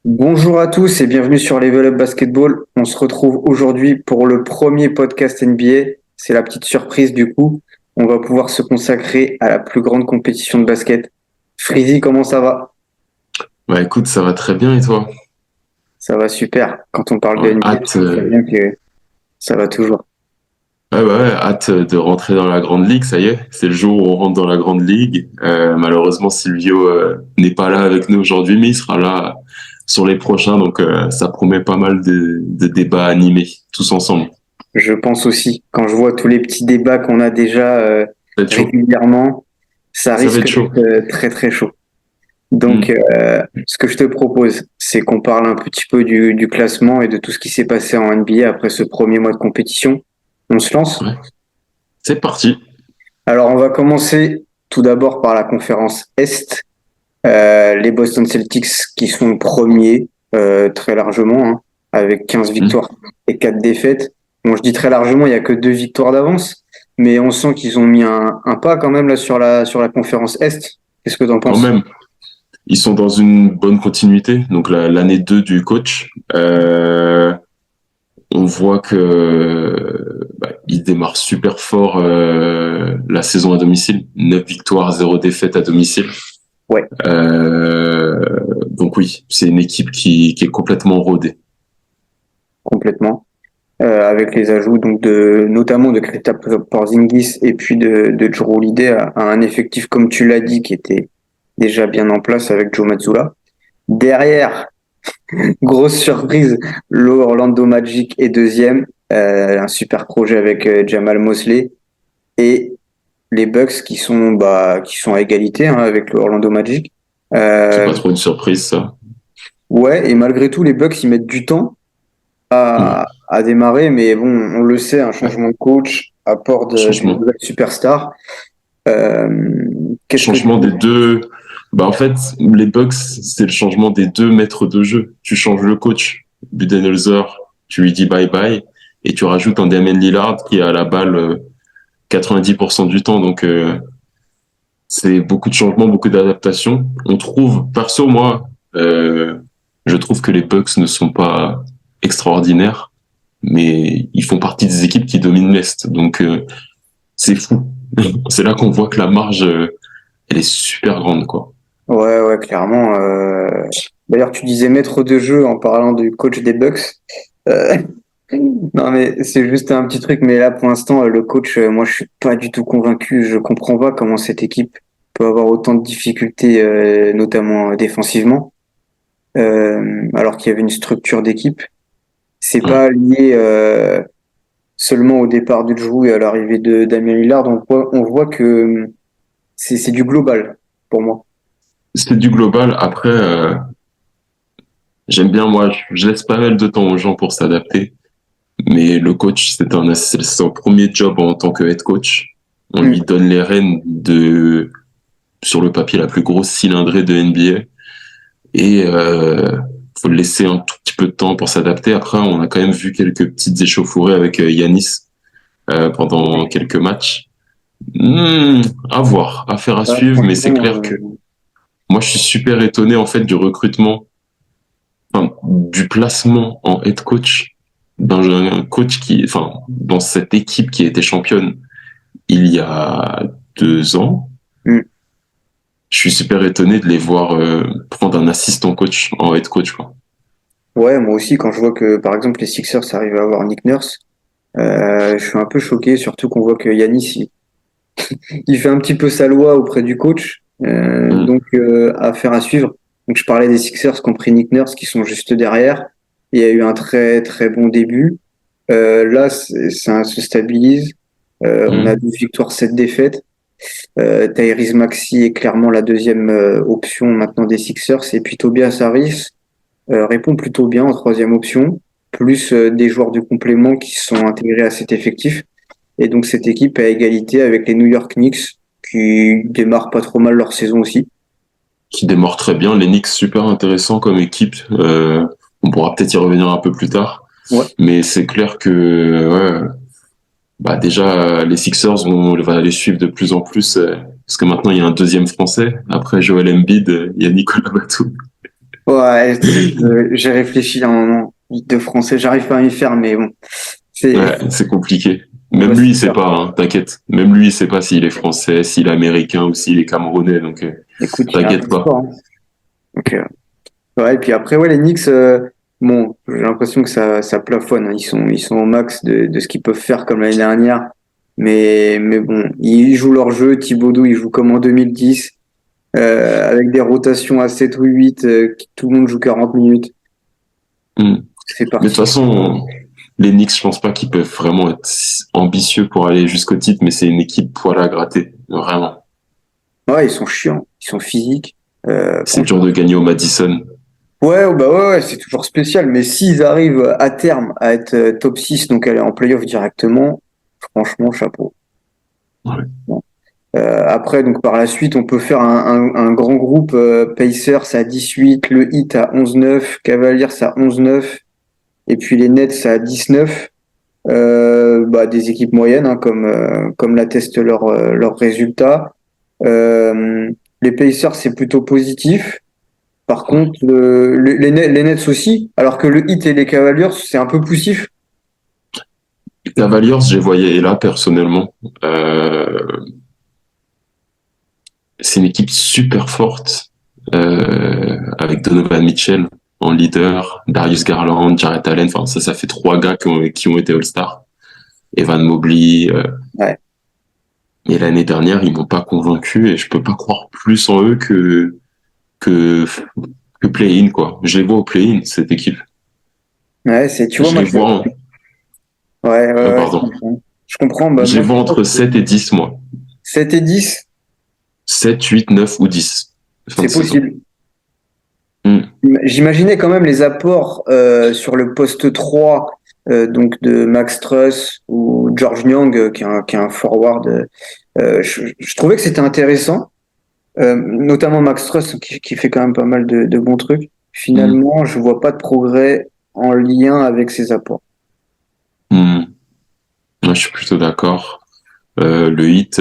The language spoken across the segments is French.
Bonjour à tous et bienvenue sur Level Up Basketball. On se retrouve aujourd'hui pour le premier podcast NBA. C'est la petite surprise du coup. On va pouvoir se consacrer à la plus grande compétition de basket. Freezy, comment ça va? Bah écoute, ça va très bien et toi? Ça va super. Quand on parle de Ouais, NBA, tu sais très bien que ça va toujours. hâte de rentrer dans la grande ligue, ça y est, c'est le jour où on rentre dans la grande ligue. Malheureusement, Silvio n'est pas là avec nous aujourd'hui, mais il sera là sur les prochains, donc ça promet pas mal de débats animés, tous ensemble. Je pense aussi, quand je vois tous les petits débats qu'on a déjà Ça va être chaud. régulièrement, ça Ça va risque être chaud. d'être très très chaud. Donc, Hmm. ce que je te propose, c'est qu'on parle un petit peu du classement et de tout ce qui s'est passé en NBA après ce premier mois de compétition. On se lance? Ouais. C'est parti. Alors, on va commencer tout d'abord par la conférence Est. Les Boston Celtics qui sont premiers très largement, hein, avec 15 Hmm. victoires et 4 défaites. Bon, je dis très largement, il y a que 2 victoires d'avance, mais on sent qu'ils ont mis un pas quand même là sur la conférence Est. Qu'est-ce que tu en Quand penses? même, ils sont dans une bonne continuité, donc l'année 2 du coach. On voit que il démarre super fort la saison à domicile, 9 victoires, 0 défaite à domicile. Ouais. Euh, donc oui, c'est une équipe qui est complètement rodée. Complètement. Avec les ajouts donc de notamment de Kristaps Porzingis et puis de Jrue Holiday à un effectif comme tu l'as dit qui était déjà bien en place avec Joe Mazzulla. Derrière, grosse surprise, l'Orlando Magic est deuxième, un super projet avec Jamal Mosley et les Bucks qui sont à égalité hein, avec l'Orlando Magic. C'est pas Euh, trop une surprise, ça. ouais, et malgré tout, les Bucks ils mettent du temps Ouais. à démarrer, mais bon, on le sait, un changement de coach, apport d'une Changement. nouvelle superstar. Euh, qu'est-ce que Changement tu... des deux. Bah, en fait, les Bucks, c'est le changement des deux maîtres de jeu. Tu changes le coach, Budenholzer, tu lui dis bye bye, et tu rajoutes un Damian Lillard qui a la balle 90% du temps. Donc, c'est beaucoup de changements, beaucoup d'adaptations. On trouve, perso, moi, je trouve que les Bucks ne sont pas extraordinaires, mais ils font partie des équipes qui dominent l'Est. Donc, c'est fou. C'est là qu'on voit que la marge, elle est super grande, quoi. Ouais, ouais, clairement. D'ailleurs, tu disais maître de jeu en parlant du coach des Bucks. Euh, Non, mais c'est juste un petit truc. Mais là, pour l'instant, le coach, moi, je suis pas du tout convaincu. Je comprends pas comment cette équipe peut avoir autant de difficultés, notamment défensivement, alors qu'il y avait une structure d'équipe. C'est Ouais. pas lié seulement au départ de Drew et à l'arrivée de Damien Lillard. On voit que c'est du global pour moi. C'est du global. Après, j'aime bien, moi, je laisse pas mal de temps aux gens pour s'adapter. Mais le coach, c'est son premier job en tant que head coach. On Mm. lui donne les rênes de, sur le papier, la plus grosse cylindrée de NBA. Et faut le laisser un tout petit peu de temps pour s'adapter. Après, on a quand même vu quelques petites échauffourées avec Yanis pendant quelques matchs. Hmm, à voir, affaire à Ouais, suivre, mais c'est franchement, clair que moi, je suis super étonné en fait du recrutement, enfin, du placement en head coach d'un coach qui, enfin, dans cette équipe qui était championne il y a 2 ans. mm. Je suis super étonné de les voir prendre un assistant coach en head coach, quoi. Ouais, moi aussi, quand je vois que, par exemple, les Sixers arrivent à avoir Nick Nurse, je suis un peu choqué, surtout qu'on voit que Yanis, il fait un petit peu sa loi auprès du coach, Hmm. donc affaire à suivre. Donc je parlais des Sixers compris Nick Nurse qui sont juste derrière. Il y a eu un très très bon début. Là, ça se stabilise. On a Hmm. 12 victoires, 7 défaites. Tyrese Maxey est clairement la deuxième option maintenant des Sixers. Et puis Tobias Harris répond plutôt bien en troisième option, plus des joueurs du complément qui sont intégrés à cet effectif. Et donc cette équipe est à égalité avec les New York Knicks qui démarrent pas trop mal leur saison aussi. Qui démarre très bien. Les Knicks, super intéressant comme équipe. On pourra peut-être y revenir un peu plus tard. Ouais, Mais c'est clair que ouais, bah déjà les Sixers on va les suivre de plus en plus parce que maintenant il y a un deuxième Français après Joel Embiid, il y a Nicolas Batum. Ouais, tu sais que j'ai réfléchi à un moment. Ligue de français, j'arrive pas à m'y faire, mais bon, c'est, Ouais, c'est compliqué. on va Même se lui, il sait faire. pas, hein, t'inquiète. Même lui, il sait pas s'il est français, s'il est américain ou s'il est camerounais, donc Écoute, il a un t'inquiète pas. passeport, hein. Donc, ouais, et puis après, ouais, les Knicks, bon, j'ai l'impression que ça plafonne, hein. Ils sont au max de ce qu'ils peuvent faire comme l'année dernière. Mais bon, ils jouent leur jeu. Thibodeau, il joue comme en 2010, avec des rotations à 7 ou 8, tout le monde joue 40 minutes. Hmm. C'est Mais de toute parti. façon, les Knicks, je pense pas qu'ils peuvent vraiment être ambitieux pour aller jusqu'au titre, mais c'est une équipe poil à gratter, vraiment. Ouais, ils sont chiants, ils sont physiques. C'est dur de gagner au Madison. Ouais, bah ouais, c'est toujours spécial. Mais s'ils arrivent à terme à être top 6, donc aller en playoff directement, franchement, chapeau. Ouais. Bon. Après, donc par la suite, on peut faire un grand groupe, Pacers à 18, le Heat à 11-9, Cavaliers à 11-9, et puis les Nets à 19. Bah, des équipes moyennes, hein, comme l'attestent leurs résultats. Les Pacers, c'est plutôt positif. Par contre, les Nets aussi, alors que le Heat et les Cavaliers, c'est un peu poussif. Les Cavaliers, je les voyais là, personnellement. Euh, c'est une équipe super forte, avec Donovan Mitchell en leader, Darius Garland, Jarrett Allen. Enfin, ça fait trois gars qui ont été All-Star. Evan Mobley. Ouais, Et l'année dernière, ils m'ont pas convaincu et je peux pas croire plus en eux que, que play-in, quoi. Je les vois au play-in, cette équipe. ouais, tu vois, Je moi, les vois, ouais, ouais, ouais, je pardon. comprends. Je comprends, bah, Je les moi, vois entre 7 et 10, moi. 7 et 10, 7, 8, 9 ou 10. Fin de c'est saison. possible. Hmm. J'imaginais quand même les apports sur le poste 3, donc de Max Truss ou George Niang, qui est un forward. Je trouvais que c'était intéressant, notamment Max Truss qui fait quand même pas mal de bons trucs. Hmm. Finalement, je vois pas de progrès en lien avec ses apports. Hmm. Moi, je suis plutôt d'accord. Le Heat,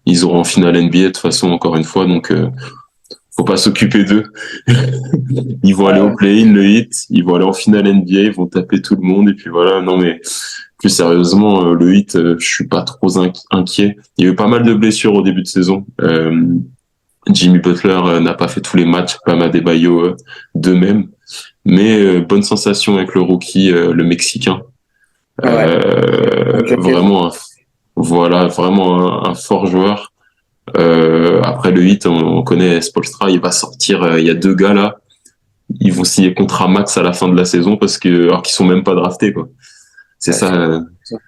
ils auront en finale NBA de toute façon, encore une fois, donc faut pas s'occuper d'eux. Ils vont aller au Ouais, play-in, le Heat, ils vont aller en finale NBA, ils vont taper tout le monde, et puis voilà. Non, mais plus sérieusement, le Heat, je suis pas trop inquiet. Il y a eu pas mal de blessures au début de saison. Jimmy Butler n'a pas fait tous les matchs, Bam Adebayo de même. Mais bonne sensation avec le rookie, le Mexicain. ouais, Jacket. Vraiment, voilà, vraiment un fort joueur. Après le hit, on connaît Spoelstra, il va sortir. Il y a deux gars là, ils vont signer contrat max à la fin de la saison parce que alors qu'ils sont même pas draftés quoi. C'est Ouais, ça.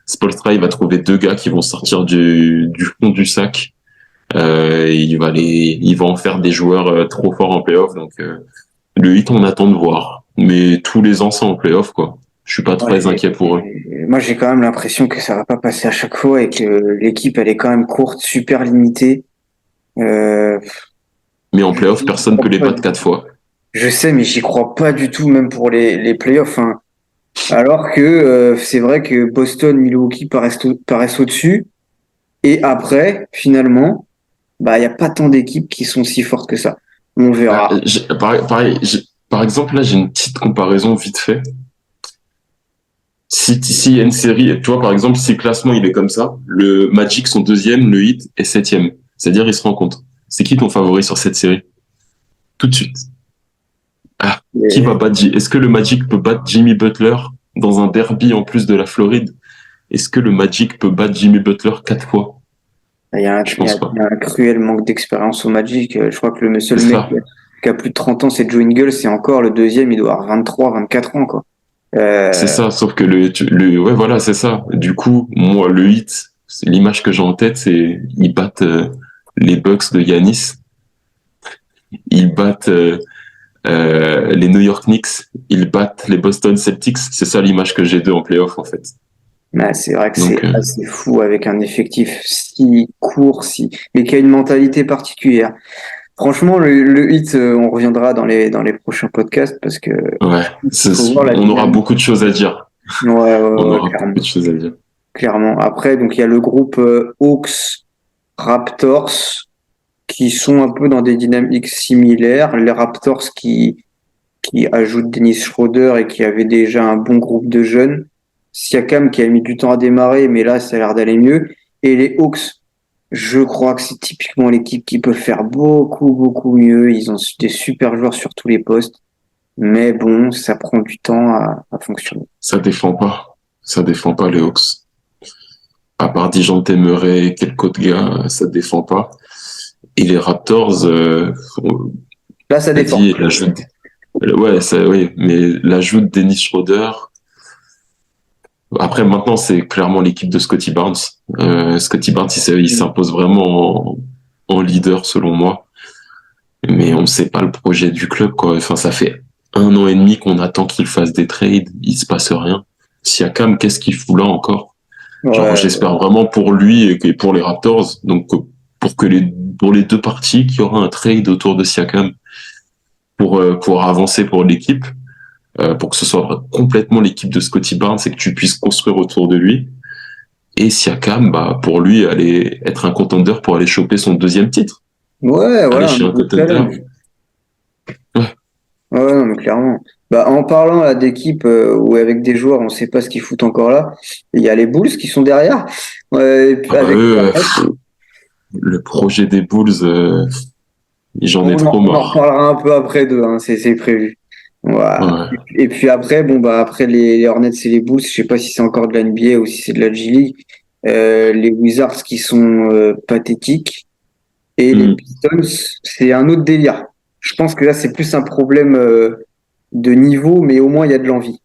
Spoelstra, il va trouver deux gars qui vont sortir du fond du sac. Il va en faire des joueurs trop forts en playoff. Donc le hit, on attend de voir. Mais tous les ans, c'est en playoff quoi. Je suis pas Moi, très inquiet pour eux. j'ai quand même l'impression que ça va pas passer à chaque fois et que l'équipe, elle est quand même courte, super limitée. Euh, Mais en playoff, j'y personne peut crois les pas battre du tout. quatre fois. Je sais, mais j'y crois pas du tout, même pour les playoffs, hein. Alors que c'est vrai que Boston, Milwaukee paraissent au-dessus. Et après, finalement, bah, il n'y a pas tant d'équipes qui sont si fortes que ça. On Bah, verra. par exemple, là, j'ai une petite comparaison vite fait. Si y a une série, tu vois, par exemple, si le classement il est comme ça, le Magic sont deuxième, le Heat est septième. C'est-à-dire, ils se rencontrent. C'est qui ton favori sur cette série? Tout de suite. Ah, qui va Et battre Est-ce que le Magic peut battre Jimmy Butler dans un derby en plus de la Floride? Est-ce que le Magic peut battre Jimmy Butler quatre fois? il y a un, Je il y a, pense pas. il y a un cruel manque d'expérience au Magic. Je crois que le seul C'est mec ça. qui a plus de 30 ans, c'est Joe Ingles. Et encore, le deuxième, il doit avoir 23, 24 ans, quoi. C'est Euh, ça. Sauf que ouais, voilà, c'est ça. Du coup, moi, le Heat, l'image que j'ai en tête, c'est ils battent les Bucks de Giannis. Ils battent les New York Knicks, ils battent les Boston Celtics. C'est ça l'image que j'ai d'eux en playoff, en fait. mais c'est vrai que Donc, c'est assez fou avec un effectif si court, mais qui a une mentalité particulière. Franchement, le hit, on reviendra dans les prochains podcasts parce que ouais, il faut voir la on aura dynamique. beaucoup de choses à dire. Ouais, ouais, On ouais, aura beaucoup clairement, de choses à dire. clairement. Après, donc il y a le groupe Hawks, Raptors qui sont un peu dans des dynamiques similaires. Les Raptors qui qui ajoute Dennis Schroeder et qui avait déjà un bon groupe de jeunes. Siakam qui a mis du temps à démarrer, mais là, ça a l'air d'aller mieux. Et les Hawks, je crois que c'est typiquement l'équipe qui peut faire beaucoup, beaucoup mieux. Ils ont des super joueurs sur tous les postes. Mais bon, ça prend du temps à fonctionner. Ça défend pas. Ça défend pas les Hawks. À part Dijon Temeray et quelques autres gars, ça défend pas. Et les Raptors, Là, ça t'as dépend. dit, ouais, ça, oui, mais l'ajout de Dennis Schroeder, après, maintenant, c'est clairement l'équipe de Scotty Barnes. Scotty Barnes, il s'impose vraiment en leader, selon moi. Mais on ne sait pas le projet du club, quoi. Enfin, ça fait 1 an et demi qu'on attend qu'il fasse des trades. Il se passe rien. Siakam, qu'est-ce qu'il fout là encore? Genre, Ouais, j'espère vraiment pour lui et pour les Raptors. Donc, pour les deux parties, qu'il y aura un trade autour de Siakam pour avancer pour l'équipe, pour que ce soit complètement l'équipe de Scotty Barnes et que tu puisses construire autour de lui. Et Siakam, bah, pour lui, aller être un contender pour aller choper son deuxième titre. ouais, Aller voilà, un chez un nouveau contender. challenge. Ouais. Ouais, non, mais clairement. Bah, en parlant là d'équipes où avec des joueurs, on sait pas ce qu'ils foutent encore là. Il y a les Bulls qui sont derrière. Ouais, et puis Ah bah avec eux, le projet des Bulls, j'en ai trop on en marre. reparlera un peu après d'eux, hein, c'est prévu. Voilà. Ouais. Et puis après, bon bah après les Hornets et les Bulls, je sais pas si c'est encore de la NBA ou si c'est de la G League. Les Wizards qui sont pathétiques et les Hmm. Pistons, c'est un autre délire. Je pense que là c'est plus un problème de niveau, mais au moins il y a de l'envie.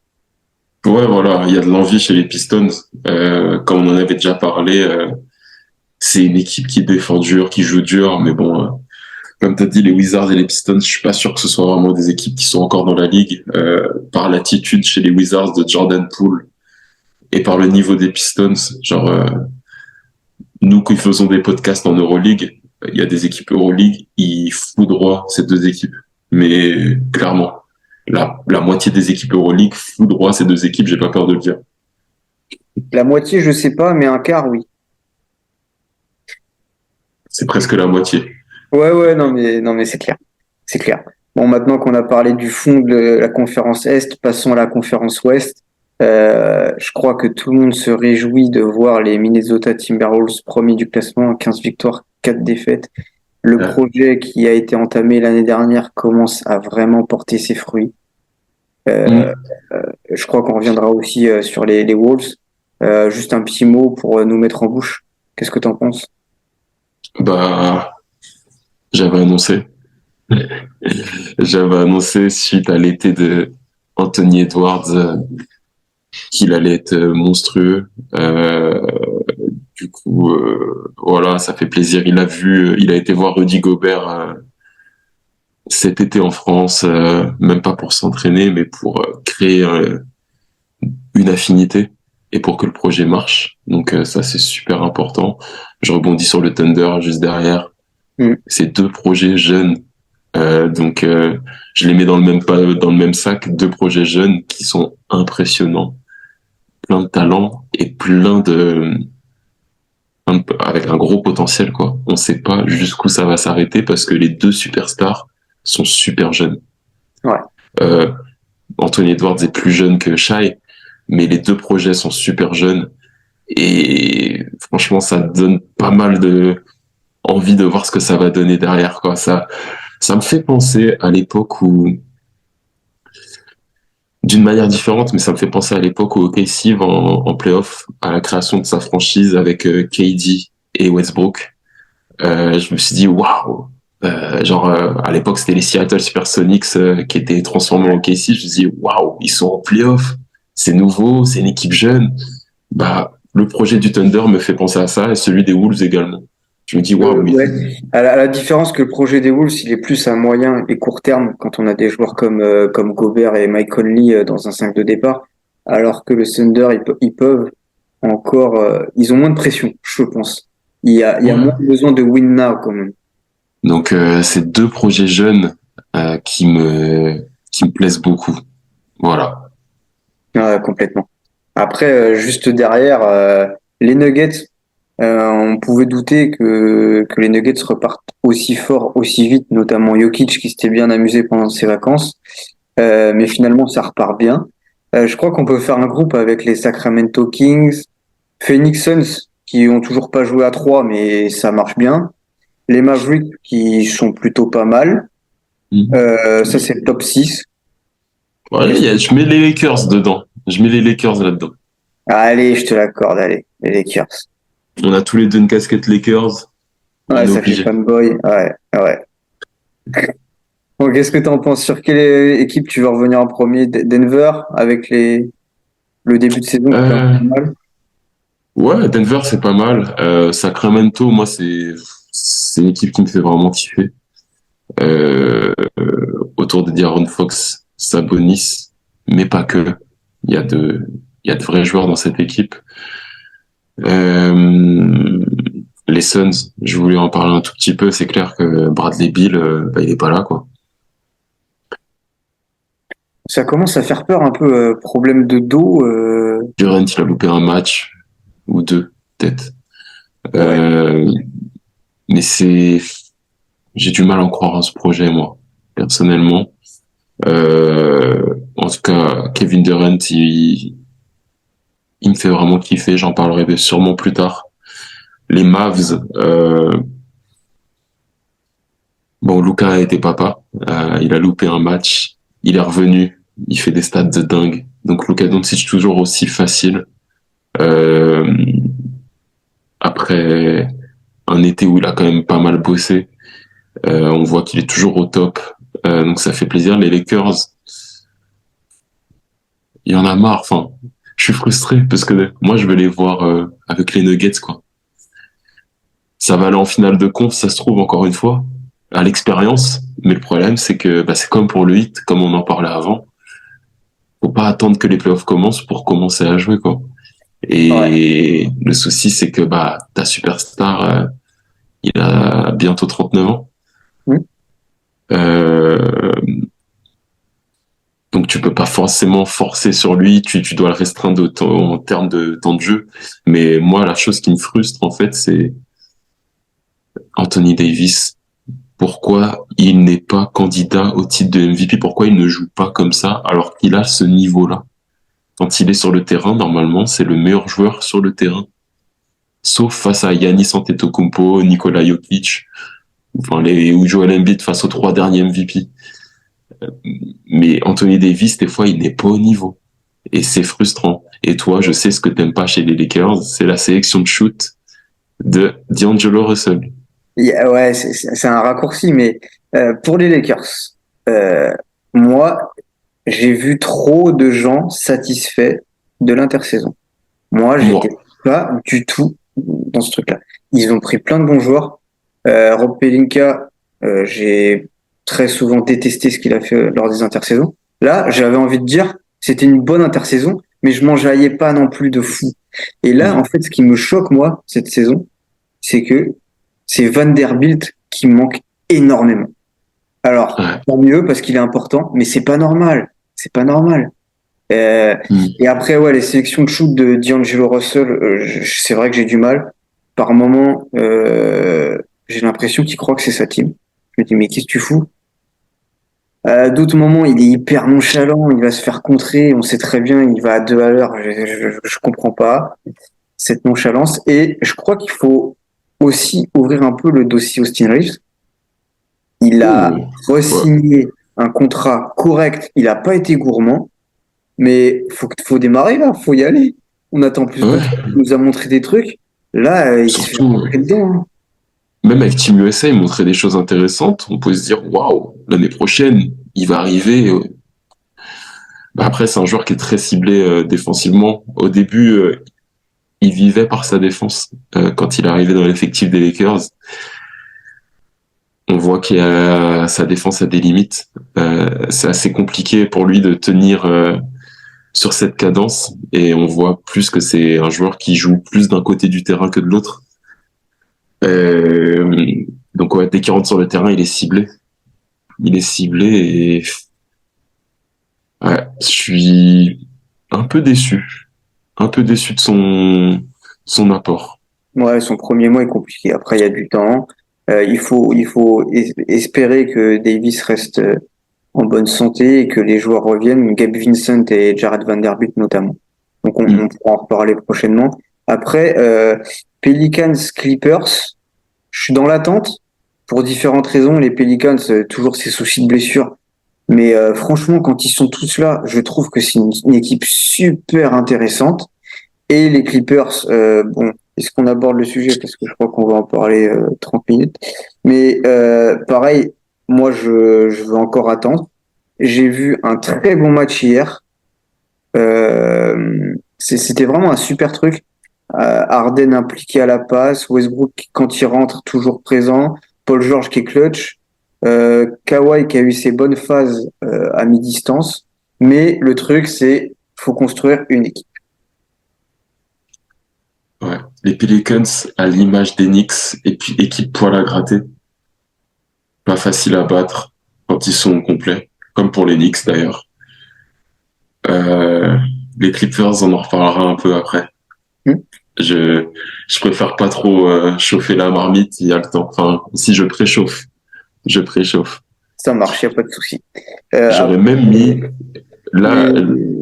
Ouais, voilà, il y a de l'envie chez les Pistons. Comme on en avait déjà parlé, c'est une équipe qui défend dur, qui joue dur, mais bon, comme tu as dit, les Wizards et les Pistons, je suis pas sûr que ce soit vraiment des équipes qui sont encore dans la ligue. Par l'attitude chez les Wizards de Jordan Poole et par le niveau des Pistons, genre nous qui faisons des podcasts en Euroleague, il y a des équipes Euroleague, ils foudroient ces deux équipes. Mais clairement, la moitié des équipes Euroleague foudroient ces deux équipes, j'ai pas peur de le dire. La moitié, je sais pas, mais un quart, oui. C'est presque la moitié. Ouais, ouais, non, mais c'est clair. C'est clair. Bon, maintenant qu'on a parlé du fond de la conférence Est, passons à la conférence Ouest. Je crois que tout le monde se réjouit de voir les Minnesota Timberwolves premiers du classement, 15 victoires, 4 défaites. Le Euh, projet qui a été entamé l'année dernière commence à vraiment porter ses fruits. Euh, hmm, je crois qu'on reviendra aussi sur les Wolves. Juste un petit mot pour nous mettre en bouche. Qu'est-ce que tu en penses? bah, j'avais annoncé. J'avais annoncé suite à l'été de Anthony Edwards qu'il allait être monstrueux. Du coup, voilà, ça fait plaisir. Il a été voir Rudy Gobert cet été en France, même pas pour s'entraîner, mais pour créer une affinité et pour que le projet marche. Donc ça, c'est super important. Je rebondis sur le Thunder juste derrière. Hmm. C'est deux projets jeunes. Donc je les mets dans le même sac, deux projets jeunes qui sont impressionnants, plein de talent et avec un gros potentiel, quoi. On sait pas jusqu'où ça va s'arrêter parce que les deux superstars sont super jeunes. Ouais. Euh, Anthony Edwards est plus jeune que Shai, mais les deux projets sont super jeunes et franchement, ça donne pas mal de envie de voir ce que ça va donner derrière, quoi. Ça me fait penser à l'époque où, d'une manière différente, mais ça me fait penser à l'époque où OKC va en playoff à la création de sa franchise avec KD et Westbrook. Je me suis dit, waouh! À l'époque, c'était les Seattle Supersonics qui étaient transformés en OKC. Je me suis dit, waouh, ils sont en playoff. C'est nouveau, c'est une équipe jeune. Bah, le projet du Thunder me fait penser à ça et celui des Wolves également. Je me dis, waouh, Ouais. À la différence que le projet des Wolves, il est plus à moyen et court terme quand on a des joueurs comme Gobert et Mike Conley dans un 5 de départ, alors que le Thunder, ils peuvent encore, ils ont moins de pression, je pense. Il y a moins ouais. besoin de win now quand même. Donc, c'est deux projets jeunes qui me plaisent beaucoup. Voilà. Ouais, complètement. Après, juste derrière, les Nuggets, on pouvait douter que les Nuggets repartent aussi fort, aussi vite, notamment Jokic qui s'était bien amusé pendant ses vacances. Mais finalement, ça repart bien. Je crois qu'on peut faire un groupe avec les Sacramento Kings, Phoenix Suns, qui ont toujours pas joué à 3, mais ça marche bien. Les Mavericks, qui sont plutôt pas mal. Mhm. Ça, c'est le top 6. Ouais, je mets les Lakers dedans. Je mets les Lakers là-dedans. Allez, je te l'accorde, allez, les Lakers. On a tous les deux une casquette Lakers. On Ouais, est ça fait obligé. fanboy. Ouais, ouais. Bon, qu'est-ce que t'en penses? Sur quelle équipe tu veux revenir en premier? Denver, avec le début de saison qui était un peu Euh, mal. ouais, Denver, c'est pas mal. Sacramento, moi, c'est une équipe qui me fait vraiment kiffer. Autour de De'Aaron Fox, Sabonis, mais pas que. Il y a de, il y a de vrais joueurs dans cette équipe. Euh, les Suns, je voulais en parler un tout petit peu. C'est clair que Bradley Beal, bah, il est pas là, quoi. Ça commence à faire peur un peu, problème de dos. Durant, il a loupé un match ou deux, peut-être. Ouais. Euh, mais j'ai du mal à en croire en ce projet, moi, personnellement. En tout cas, Kevin Durant, il me fait vraiment kiffer. J'en parlerai sûrement plus tard. Les Mavs, bon, Luka était papa. Il a loupé un match. Il est revenu. Il fait des stats de dingue. Donc Luka Doncic toujours aussi facile. Euh, après un été où il a quand même pas mal bossé, on voit qu'il est toujours au top. Donc ça fait plaisir. Les Lakers, il y en a marre. Enfin, je suis frustré parce que moi je veux les voir avec les Nuggets, quoi. Ça va aller en finale de conf, ça se trouve encore une fois, à l'expérience. Mais le problème, c'est que bah, c'est comme pour le hit, comme on en parlait avant. Faut pas attendre que les playoffs commencent pour commencer à jouer, quoi. Ouais. Et le souci, c'est que bah ta superstar, il a bientôt 39 ans. Hmm. Euh, donc tu peux pas forcément forcer sur lui, tu dois le restreindre en termes de temps de jeu. Mais moi, la chose qui me frustre, en fait, c'est Anthony Davis. Pourquoi il n'est pas candidat au titre de MVP? Pourquoi il ne joue pas comme ça alors qu'il a ce niveau-là? Quand il est sur le terrain, normalement, c'est le meilleur joueur sur le terrain. Sauf face à Giannis Antetokounmpo, Nikola Jokic, enfin ou Joel Embiid face aux trois derniers MVP. Mais Anthony Davis, des fois, il n'est pas au niveau. Et c'est frustrant. Et toi, je sais ce que t'aimes pas chez les Lakers, c'est la sélection de shoot de D'Angelo Russell. Ouais, c'est un raccourci, mais pour les Lakers, euh, moi, j'ai vu trop de gens satisfaits de l'intersaison. Moi, Moi. j'étais pas du tout dans ce truc-là. Ils ont pris plein de bons joueurs. Rob Pelinka, j'ai très souvent détesté ce qu'il a fait lors des intersaisons. Là, j'avais envie de dire, c'était une bonne intersaison, mais je m'enjaillais pas non plus de fou. Et là, en Mm. fait, ce qui me choque, moi, cette saison, c'est que c'est Vanderbilt qui me manque énormément. Alors, Ouais. tant mieux parce qu'il est important, mais c'est pas normal. C'est pas normal. Euh, Mm. et après, ouais, les sélections de shoot de D'Angelo Russell, c'est vrai que j'ai du mal. Par moment, j'ai l'impression qu'il croit que c'est sa team. Je me dis, mais qu'est-ce que tu fous? À d'autres moments, il est hyper nonchalant, il va se faire contrer, on sait très bien, il va à 2 à l'heure. Je comprends pas cette nonchalance. Et je crois qu'il faut aussi ouvrir un peu le dossier Austin Reeves. Il a Oh. Ouais. re-signé un contrat correct, il n'a pas été gourmand. Mais faut démarrer là, faut y aller. On attend plus de toi. Ouais. Il nous a montré des trucs. Là, il se fait Surtout, rentrer dedans, hein. même avec Team USA, il montrait des choses intéressantes. On peut se dire, waouh, l'année prochaine, il va arriver. Bah, après, c'est un joueur qui est très ciblé défensivement. Au début, il vivait par sa défense. Quand il est arrivé dans l'effectif des Lakers, on voit que sa défense a des limites. C'est assez compliqué pour lui de tenir sur cette cadence. Et on voit plus que c'est un joueur qui joue plus d'un côté du terrain que de l'autre. Euh, donc ouais, dès qu'il rentre sur le terrain, il est ciblé. Il est ciblé et ouais, je suis un peu déçu. Un peu déçu de son apport. Ouais, son premier mois est compliqué. Après, il y a du temps. Il faut espérer que Davis reste en bonne santé et que les joueurs reviennent, Gabe Vincent et Jared Vanderbilt notamment. Donc on pourra en reparler prochainement. Après, Pelicans Clippers, je suis dans l'attente pour différentes raisons. Les Pelicans, toujours ces soucis de blessure. Mais franchement, quand ils sont tous là, je trouve que c'est une équipe super intéressante. Et les Clippers, bon, est-ce qu'on aborde le sujet? Parce que je crois qu'on va en parler 30 minutes. Mais pareil, moi, je veux encore attendre. J'ai vu un très bon match hier. C'était vraiment un super truc. Harden impliqué à la passe, Westbrook quand il rentre toujours présent, Paul George qui est clutch, Kawhi qui a eu ses bonnes phases à mi-distance. Mais le truc, c'est faut construire une équipe. Ouais. Les Pelicans, à l'image des Knicks, et puis équipe poil à gratter, pas facile à battre quand ils sont au complet, comme pour les Knicks d'ailleurs. Euh, les Clippers, on en reparlera un peu après. Hmm. Je préfère pas trop chauffer la marmite, il y a le temps. Enfin, si je préchauffe. Ça marche, y a pas de souci. J'aurais même mis là. Les, les,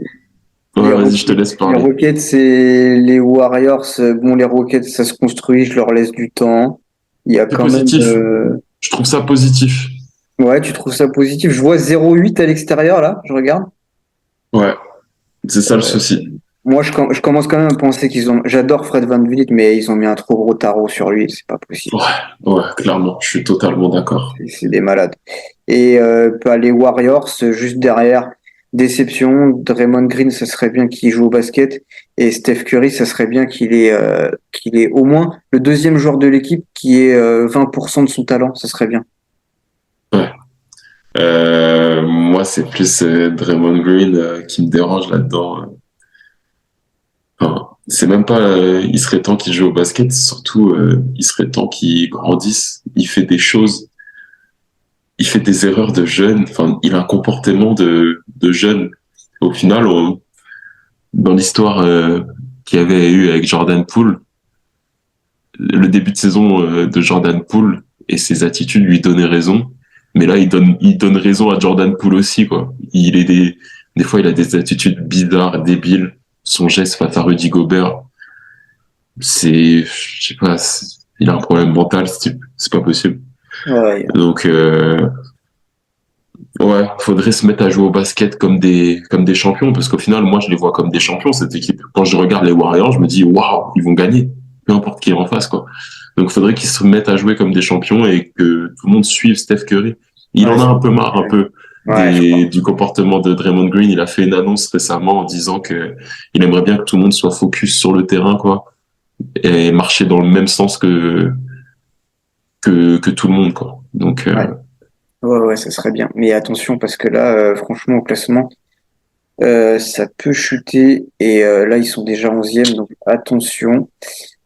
Ouais, vas-y, je te Rockets, laisse les parler. Rockets, c'est les Warriors. Bon, les Rockets, ça se construit, je leur laisse du temps. Il y a C'est quand même. positif. Je trouve ça positif. Ouais, tu trouves ça positif? Je vois 0,8 à l'extérieur, là, je regarde. Ouais, c'est ça le souci. Moi, je commence quand même à penser qu'ils ont. J'adore Fred VanVleet, mais ils ont mis un trop gros tarot sur lui, c'est pas possible. Ouais, ouais, clairement, je suis totalement d'accord. C'est des malades. Et bah, les Warriors, juste derrière, déception. Draymond Green, ça serait bien qu'il joue au basket. Et Steph Curry, ça serait bien qu'il ait au moins le deuxième joueur de l'équipe qui ait 20% de son talent. Ça serait bien. Ouais. Moi, c'est plus Draymond Green qui me dérange là-dedans. Enfin, c'est même pas, il serait temps qu'il joue au basket, c'est surtout, il serait temps qu'il grandisse. Il fait des choses, il fait des erreurs de jeune. Enfin, il a un comportement de jeune. Au final, dans l'histoire qu'il y avait eu avec Jordan Poole, le début de saison de Jordan Poole et ses attitudes lui donnaient raison. Mais là, il donne raison à Jordan Poole aussi, quoi. Des fois, il a des attitudes bizarres, débiles. Son geste face à Rudy Gobert, je sais pas, il a un problème mental, c'est pas possible. Ouais, Donc, ouais, faudrait se mettre à jouer au basket comme des champions, parce qu'au final, moi, je les vois comme des champions, cette équipe. Quand je regarde les Warriors, je me dis, waouh, ils vont gagner. Peu importe qui est en face, quoi. Donc, faudrait qu'ils se mettent à jouer comme des champions et que tout le monde suive Steph Curry. Il ouais, en a un peu marre, un peu, ouais, je crois. du comportement de Draymond Green. Il a fait une annonce récemment en disant que il aimerait bien que tout le monde soit focus sur le terrain, quoi, et marcher dans le même sens que tout le monde, quoi. Donc, Ouais. Ouais, ouais, ça serait bien. Mais attention, parce que là, franchement, au classement, ça peut chuter. Et là, ils sont déjà 11e, donc attention.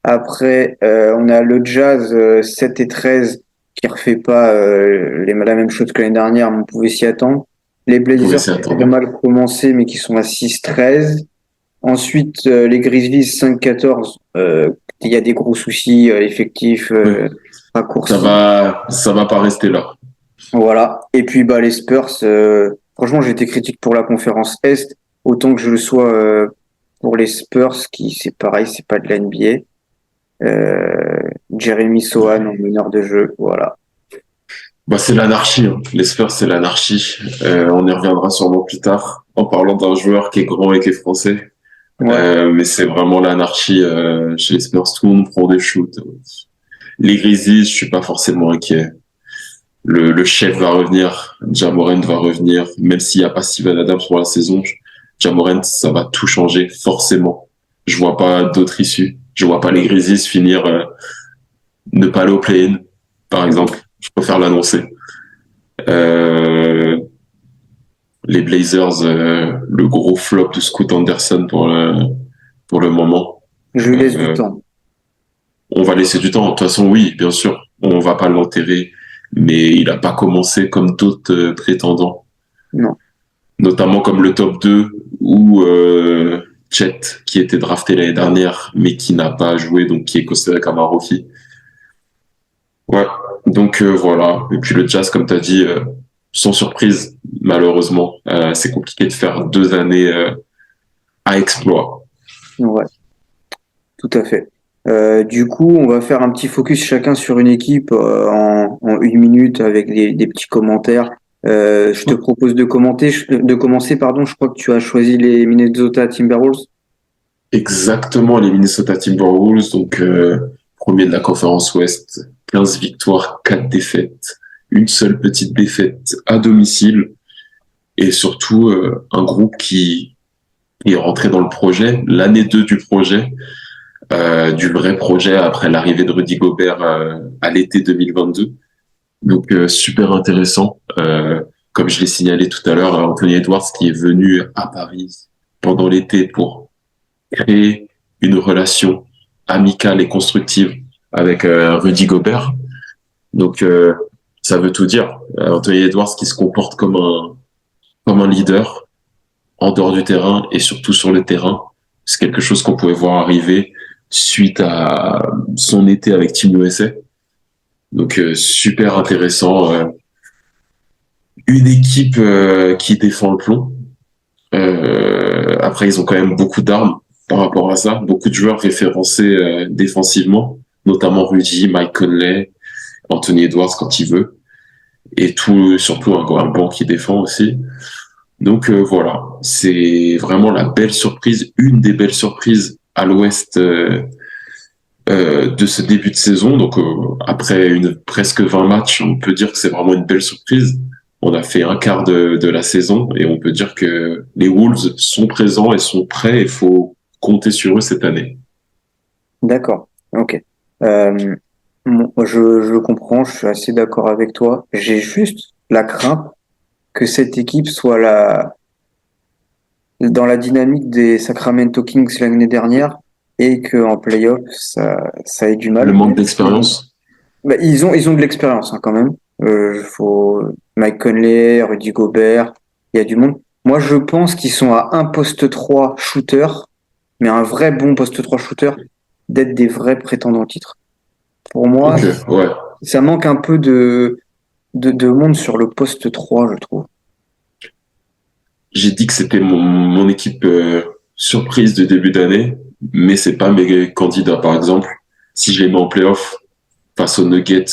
Après, on a le Jazz 7 et 13 qui refait pas la même chose que l'année dernière, mais on pouvait s'y attendre. Les on pouvait Blazers s'y qui ont très attendre. mal commencé, mais qui sont à 6-13. Ensuite, les Grizzlies 5-14. Il y a des gros soucis effectifs, Ouais. raccourcis. Ça va pas rester là. Voilà. Et puis bah les Spurs, franchement, j'ai été critique pour la conférence Est, autant que je le sois pour les Spurs, qui c'est pareil, c'est pas de la NBA. Jeremy Sohan en meneur de jeu, voilà. Bah, c'est l'anarchie, hein. Les Spurs, c'est l'anarchie. On y reviendra sûrement plus tard en parlant d'un joueur qui est grand et qui est français. Ouais, Mais c'est vraiment l'anarchie chez les Spurs. Tout le monde prend des shoots. Les Grizzlies, je suis pas forcément inquiet. Le chef va revenir, Ja Morant va revenir, même s'il n'y a pas Steven Adams pour la saison. Ja Morant, ça va tout changer forcément. Je vois pas d'autre issue. Je vois pas les Grizzlies finir ne pas aller au play-in, par exemple. Je préfère l'annoncer. Euh, les Blazers, le gros flop de Scoot Anderson pour le moment. je lui laisse du Euh, temps. on va laisser du temps. De toute façon, oui, bien sûr, on va pas l'enterrer, mais il a pas commencé comme d'autres prétendants, Non. notamment comme le top 2 ou Chet, qui était drafté l'année dernière, mais qui n'a pas joué, donc qui est considéré comme un rookie. Ouais, donc voilà. Et puis le Jazz, comme tu as dit, sans surprise, malheureusement. C'est compliqué de faire 2 années à exploit. Ouais, tout à fait. Du coup, on va faire un petit focus chacun sur une équipe en 1 minute avec des petits commentaires. Je te propose de commencer, pardon. Je crois que tu as choisi les Minnesota Timberwolves. Exactement, les Minnesota Timberwolves, donc premier de la conférence Ouest, 15 victoires, 4 défaites, une seule petite défaite à domicile, et surtout un groupe qui est rentré dans le projet, l'année 2 du projet, du vrai projet après l'arrivée de Rudy Gobert à l'été 2022. Donc super intéressant. Comme je l'ai signalé tout à l'heure, Anthony Edwards qui est venu à Paris pendant l'été pour créer une relation amicale et constructive avec Rudy Gobert. Donc ça veut tout dire. Anthony Edwards qui se comporte comme un leader en dehors du terrain et surtout sur le terrain. C'est quelque chose qu'on pouvait voir arriver suite à son été avec Team USA. Donc super intéressant. Une équipe qui défend le plomb. Après, ils ont quand même beaucoup d'armes par rapport à ça. Beaucoup de joueurs référencés défensivement, notamment Rudy, Mike Conley, Anthony Edwards quand il veut. Et tout, surtout un banc qui défend aussi. Donc voilà, c'est vraiment la belle surprise, une des belles surprises à l'Ouest de ce début de saison. Donc après presque 20 matchs, on peut dire que c'est vraiment une belle surprise. On a fait un quart de la saison et on peut dire que les Wolves sont présents et sont prêts. Il faut compter sur eux cette année. D'accord. Ok. Euh, je comprends. Je suis assez d'accord avec toi. J'ai juste la crainte que cette équipe soit dans la dynamique des Sacramento Kings l'année dernière et que en playoff ça ait du Le mal. manque d'expérience. Bah, ils ont de l'expérience hein, quand même. Faut Mike Conley, Rudy Gobert, il y a du monde. Moi, je pense qu'ils sont à un poste 3 shooter, mais un vrai bon poste 3 shooter, d'être des vrais prétendants au titre. Pour moi, Ok, ouais. ça manque un peu de monde sur le poste 3, je trouve. J'ai dit que c'était mon équipe surprise de début d'année, mais c'est pas mes candidats. Par exemple, si je les mets en playoff face aux Nuggets,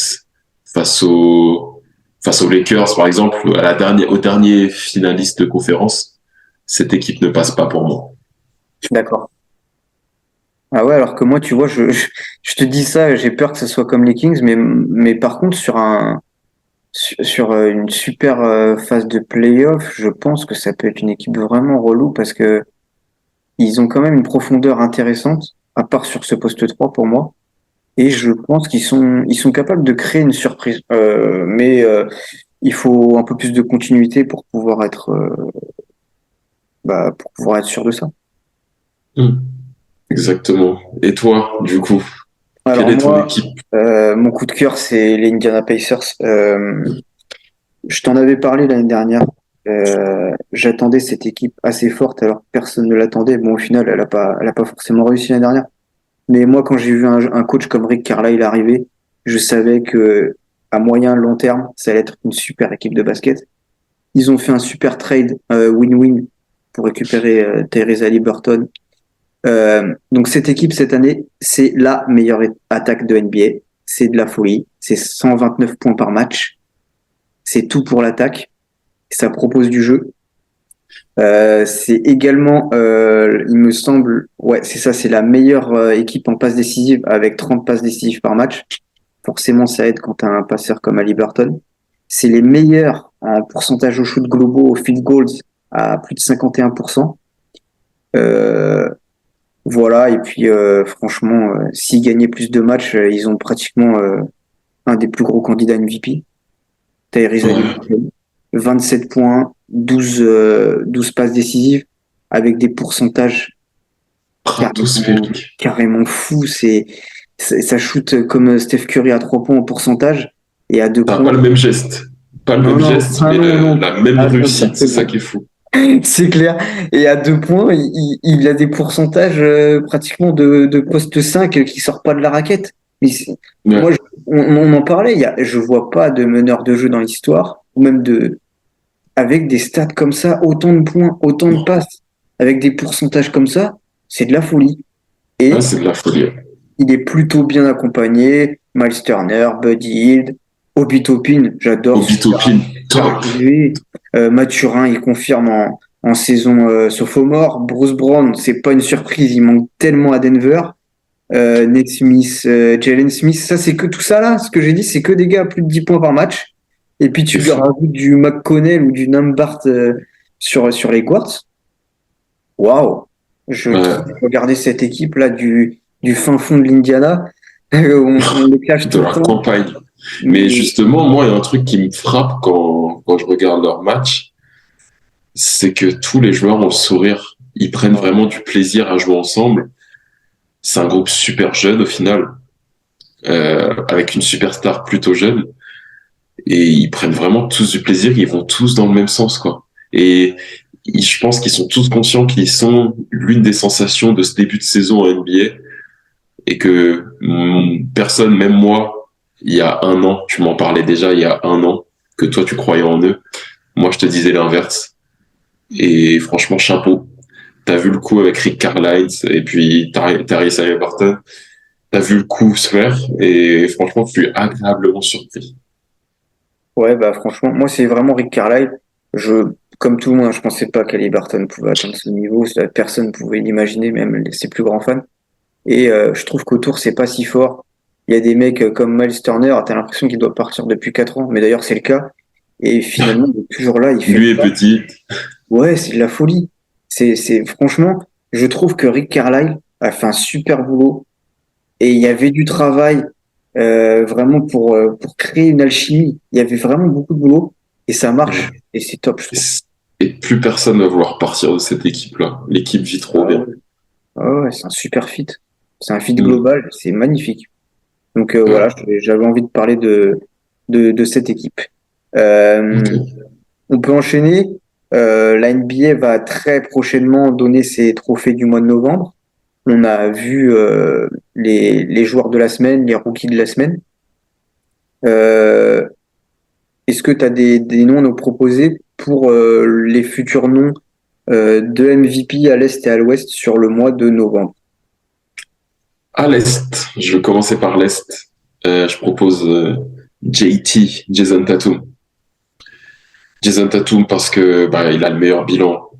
face aux, face aux Lakers, par exemple, au dernier finaliste de conférence, cette équipe ne passe pas pour moi. Je suis d'accord. Ah ouais, alors que moi, tu vois, je te dis ça, j'ai peur que ce soit comme les Kings, mais par contre, sur une super phase de playoff, je pense que ça peut être une équipe vraiment relou parce que ils ont quand même une profondeur intéressante, à part sur ce poste 3 pour moi. Et je pense ils sont capables de créer une surprise. Mais il faut un peu plus de continuité pour pouvoir être sûr de ça. Hmm. Exactement. Et toi, du coup, quelle Alors est ton moi, équipe? mon coup de cœur, c'est les Indiana Pacers. Je t'en avais parlé l'année dernière. J'attendais cette équipe assez forte alors que personne ne l'attendait. Bon, au final, elle a pas forcément réussi l'année dernière. Mais moi, quand j'ai vu un coach comme Rick Carlisle arriver, je savais que à moyen long terme, ça allait être une super équipe de basket. Ils ont fait un super trade win-win pour récupérer Tyrese Haliburton. Donc cette équipe cette année, c'est la meilleure attaque de NBA. C'est de la folie. C'est 129 points par match. C'est tout pour l'attaque. Ça propose du jeu. C'est également, il me semble, ouais, c'est ça, c'est la meilleure équipe en passe décisive avec 30 passes décisives par match. Forcément, ça aide quand tu as un passeur comme Haliburton. C'est les meilleurs en pourcentage au shoot globaux, au field goals à plus de 51%. Euh, voilà, et puis franchement, s'ils gagnaient plus de matchs, ils ont pratiquement un des plus gros candidats MVP. Tyrese Ouais. Haliburton, 27 points, 12 passes décisives, avec des pourcentages carrément, Stratosphérique. carrément fous. Ça shoot comme Steph Curry à 3 points en pourcentage et à 2 T'as points. pas le même geste. Pas le Non, même non, geste, ah mais non, non. la même Ah, ça, réussite. C'est ça certainement. qui est fou. C'est clair. Et à 2 points, il a des pourcentages pratiquement de poste 5 qui sort pas de la raquette. Mais moi, Ouais. on en parlait. Je vois pas de meneur de jeu dans l'histoire, ou même avec des stats comme ça, autant de points, autant de passes, avec des pourcentages comme ça, c'est de la folie. Ah, Et c'est de la folie. il est plutôt bien accompagné. Miles Turner, Buddy Hield, Obi Toppin, j'adore ce Obitopin, top. arrivé. Mathurin, il confirme en saison sophomore. Bruce Brown, c'est pas une surprise, il manque tellement à Denver. Nate Smith, Jalen Smith, ça c'est que tout ça là, ce que j'ai dit, c'est que des gars à plus de 10 points par match. Et puis tu C'est lui fou. rajoutes du McConnell ou du Nambart sur les quarts. Waouh! Je Ouais, trouve, regardez cette équipe là du fin fond de l'Indiana, on les clash de tout le la temps. campagne. Mais Mais justement, moi, il y a un truc qui me frappe quand je regarde leur match, c'est que tous les joueurs ont le sourire. Ils prennent vraiment du plaisir à jouer ensemble. C'est un groupe super jeune au final, avec une superstar plutôt jeune. Et ils prennent vraiment tous du plaisir. Ils vont tous dans le même sens, quoi. Et je pense qu'ils sont tous conscients qu'ils sont l'une des sensations de ce début de saison en NBA. Et que personne, même moi, il y a un an, tu m'en parlais déjà il y a un an, que toi tu croyais en eux. Moi, je te disais l'inverse. Et franchement, chapeau. T'as vu le coup avec Rick Carlisle et puis Tyrese Haliburton. T'as vu le coup se faire et franchement, je suis agréablement surpris. ouais, bah franchement, moi c'est vraiment Rick Carlisle. Comme tout le monde, je pensais pas qu'Haliburton pouvait atteindre ce niveau. Personne pouvait l'imaginer, même ses plus grands fans. Et je trouve qu'autour, c'est pas si fort. Il y a des mecs comme Miles Turner, t'as l'impression qu'il doit partir depuis 4 ans, mais d'ailleurs c'est le cas. Et finalement, il est toujours là, il fait le Lui est taf. petit. Ouais, c'est de la folie. Franchement, je trouve que Rick Carlisle a fait un super boulot et il y avait du travail vraiment pour créer une alchimie. Il y avait vraiment beaucoup de boulot et ça marche et c'est top, je trouve. Et plus personne va vouloir partir de cette équipe-là. L'équipe vit trop Ah bien. ouais, ah ouais, c'est un super fit. C'est un fit Mm. global, c'est magnifique. Donc voilà, Ouais. j'avais envie de parler de cette équipe. Euh, Ok. on peut enchaîner. La NBA va très prochainement donner ses trophées du mois de novembre. On a vu les joueurs de la semaine, les rookies de la semaine. Euh, Est-ce que tu as des noms à nous proposer pour les futurs noms de MVP à l'Est et à l'Ouest sur le mois de novembre? À l'Est, je vais commencer par l'Est. Je propose JT, Jason Tatum. Jason Tatum parce que bah, il a le meilleur bilan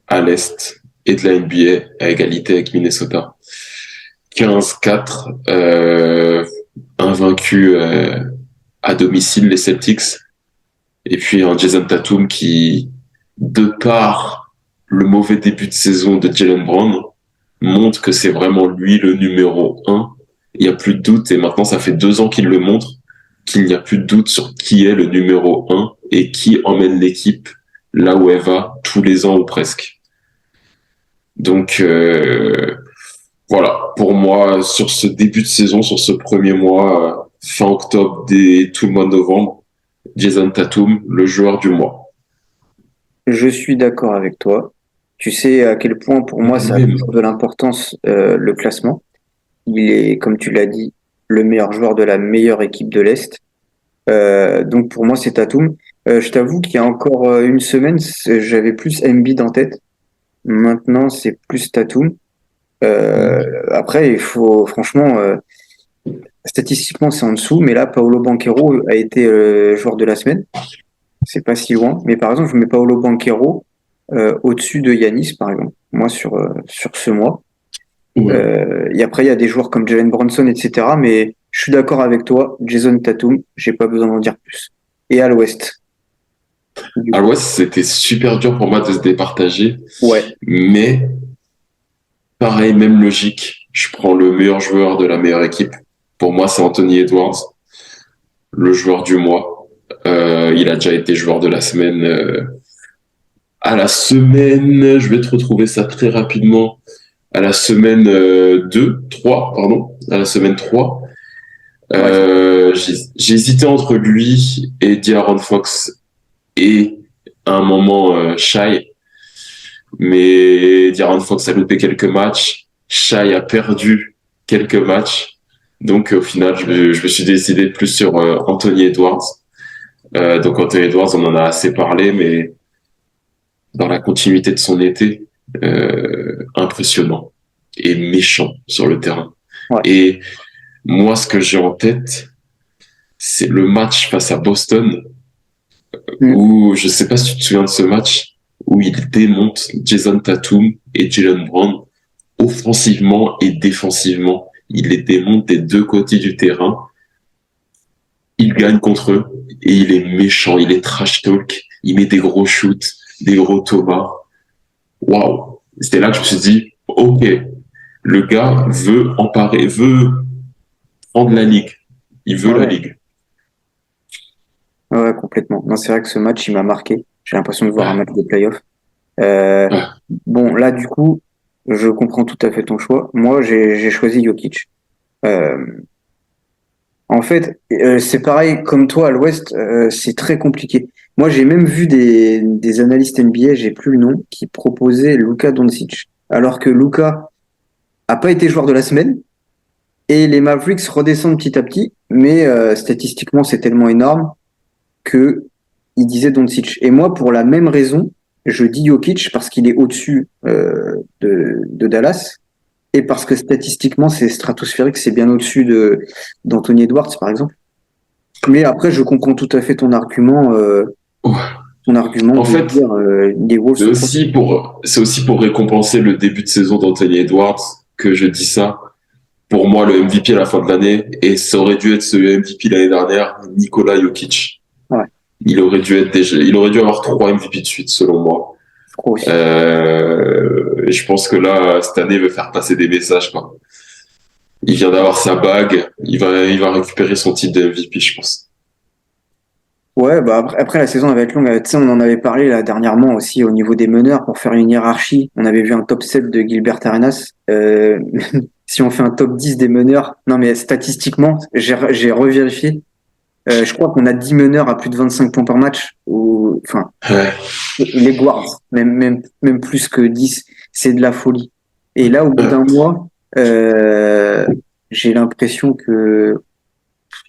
à l'Est et de la NBA à égalité avec Minnesota. 15-4, invaincu à domicile les Celtics. Et puis un Jason Tatum qui, de par le mauvais début de saison de Jalen Brown, montre que c'est vraiment lui le numéro un. Il n'y a plus de doute et maintenant ça fait 2 ans qu'il le montre qu'il n'y a plus de doute sur qui est le numéro un et qui emmène l'équipe là où elle va tous les ans ou presque. Donc voilà, pour moi, sur ce début de saison, sur ce premier mois, fin octobre, dès tout le mois de novembre, Jason Tatum, le joueur du mois. Je suis d'accord avec toi. Tu sais à quel point pour moi ça a Oui, toujours de l'importance le classement. Il est, comme tu l'as dit, le meilleur joueur de la meilleure équipe de l'Est. Donc pour moi c'est Tatum. Je t'avoue qu'il y a encore une semaine, j'avais plus Embiid en tête. Maintenant c'est plus Tatum. Après il faut franchement statistiquement c'est en dessous, mais là Paolo Banchero a été joueur de la semaine. C'est pas si loin. Mais par exemple je mets Paolo Banchero au-dessus de Yanis par exemple. Moi sur ce mois. ouais. Et après, il y a des joueurs comme Jalen Brunson, etc. Mais je suis d'accord avec toi, Jason Tatum, j'ai pas besoin d'en dire plus. Et à l'Ouest, du À coup. l'Ouest, c'était super dur pour moi de se départager, Ouais, mais pareil, même logique. Je prends le meilleur joueur de la meilleure équipe. Pour moi, c'est Anthony Edwards, le joueur du mois. Il a déjà été joueur de la semaine. À la semaine, je vais te retrouver ça très rapidement. À la semaine 2, 3, pardon. À la semaine 3. ouais, J'ai hésité entre lui et De'Aaron Fox et à un moment Shai. Mais De'Aaron Fox a loupé quelques matchs. Shai a perdu quelques matchs. Donc au final, je me suis décidé plus sur Anthony Edwards. Donc Anthony Edwards, on en a assez parlé, mais dans la continuité de son été, impressionnant et méchant sur le terrain. Ouais. Et moi, ce que j'ai en tête, c'est le match face à Boston Mm. où, je sais pas si tu te souviens de ce match, où il démonte Jason Tatum et Jalen Brown offensivement et défensivement. Il les démonte des deux côtés du terrain. Il gagne contre eux et il est méchant, il est trash talk, il met des gros shoots, des gros Thomas. Waouh! C'était là que je me suis dit, ok, le gars veut emparer, veut prendre la ligue. Il veut la Ouais, ligue. ouais, complètement. Non, c'est vrai que ce match, il m'a marqué. J'ai l'impression de voir un Ouais, match de playoff. Euh, ouais. bon, là, du coup, je comprends tout à fait ton choix. Moi, j'ai choisi Jokic. Euh, En fait, c'est pareil comme toi à l'Ouest, c'est très compliqué. Moi, j'ai même vu des analystes NBA, j'ai plus le nom, qui proposaient Luka Doncic, alors que Luka a pas été joueur de la semaine et les Mavericks redescendent petit à petit, mais statistiquement, c'est tellement énorme que il disait Doncic. Et moi, pour la même raison, je dis Jokic parce qu'il est au-dessus de Dallas et parce que statistiquement, c'est stratosphérique, c'est bien au-dessus de d'Anthony Edwards, par exemple. Mais après, je comprends tout à fait ton argument En de fait, dire les Wolves sont trop. c'est aussi pour récompenser le début de saison d'Anthony Edwards que je dis ça. Pour moi, le MVP à la fin de l'année, et ça aurait dû être ce MVP l'année dernière, Nikola Jokic. Ouais, Il aurait dû avoir 3 MVP de suite, selon moi. je crois aussi. Et je pense que là, cette année, il veut faire passer des messages, quoi. Il vient d'avoir sa bague, il va récupérer son titre de MVP, je pense. Ouais, bah après la saison elle va être longue. Tu sais, on en avait parlé là dernièrement aussi au niveau des meneurs pour faire une hiérarchie. On avait vu un top 7 de Gilbert Arenas. Si on fait un top 10 des meneurs, non mais statistiquement, j'ai revérifié. Je crois qu'on a 10 meneurs à plus de 25 points par match. Ou, enfin, Ouais, les guards, même plus que 10, c'est de la folie. Et là, au bout d'un mois, euh, j'ai l'impression que